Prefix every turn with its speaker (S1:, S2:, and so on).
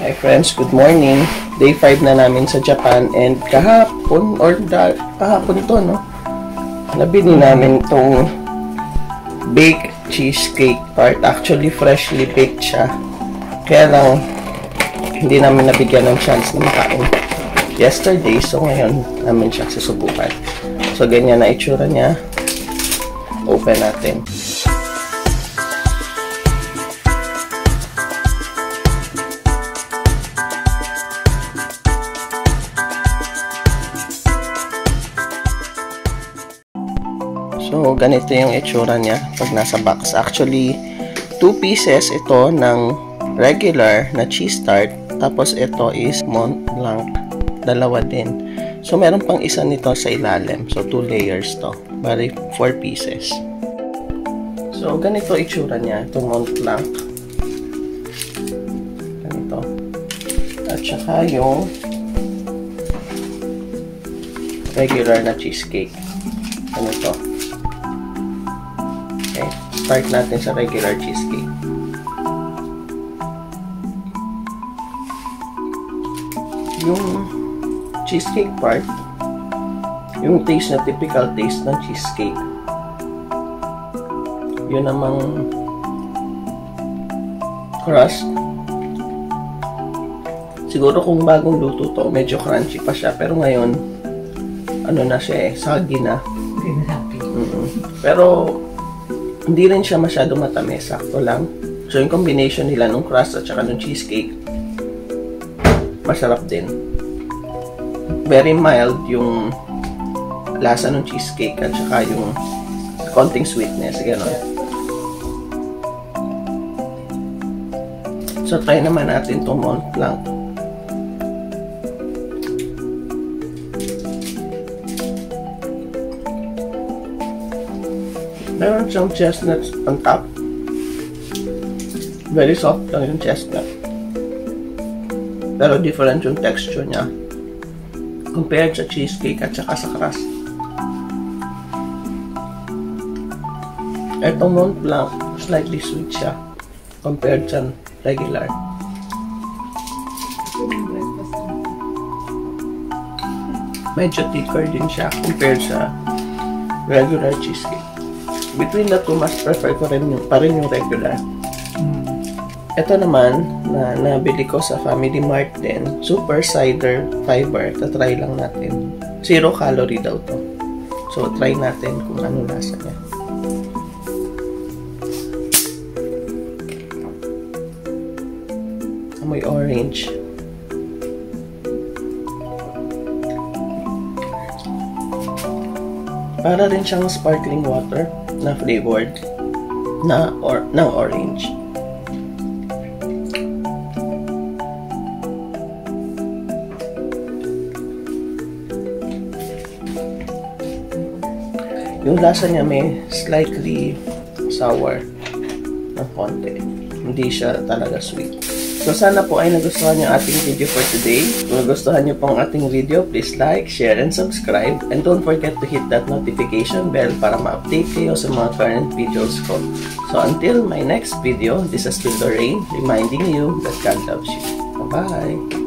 S1: Hi friends, good morning. Day 5 na namin sa Japan and kahapon to, no? Nabili namin tong baked cheesecake part. Actually, freshly baked siya. Kaya lang, hindi namin nabigyan ng chance na makain yesterday. So, ngayon namin siya susubukan. So, ganyan na itsura niya. Open natin. So, ganito yung itsura niya pag nasa box. Actually, 2 pieces ito ng regular na cheese tart. Tapos, ito is Mont Blanc. Dalawa din. So, meron pang isa nito sa ilalim. So, 2 layers to. Bali, 4 pieces. So, ganito itsura niya. Ito Mont Blanc. Ganito. At saka yung regular na cheesecake. Ganito. Start natin sa regular cheesecake. Yung cheesecake part, yung taste na typical taste ng cheesecake. Yun namang crust. Siguro kung bagong luto to, medyo crunchy pa siya. Pero ngayon, ano na siya soggy na. Pero hindi rin siya masyado matamis, sakto lang. So, yung combination nila nung crust at saka nung cheesecake, masarap din. Very mild yung lasa ng cheesecake at saka yung konting sweetness, gano'n. So, try naman natin itong Mont Blanc. Meron siyang chestnuts on top. Very soft lang yung chestnut. Pero different yung texture niya compared sa cheesecake at saka sa crust. Etong Mont Blanc, slightly sweet siya compared sa regular. Medyo thicker din siya compared sa regular cheesecake. Between the two, mas prefer ko rin pa rin yung regular. Ito naman, na nabili ko sa Family Mart din, Super Cider Fiber. Tatry lang natin. 0 calorie daw to. So, try natin kung ano lasa niya. Amoy orange. Para rin siyang sparkling water na flavored ng orange. Yung lasa niya may slightly sour ng konti. Hindi siya talaga sweet. So, sana po ay nagustuhan niyo ating video for today. Kung nagustuhan niyo pong ating video, please like, share, and subscribe. And don't forget to hit that notification bell para ma-update kayo sa mga current videos ko. So, until my next video, this has been Lorraine reminding you that God loves you. Bye-bye!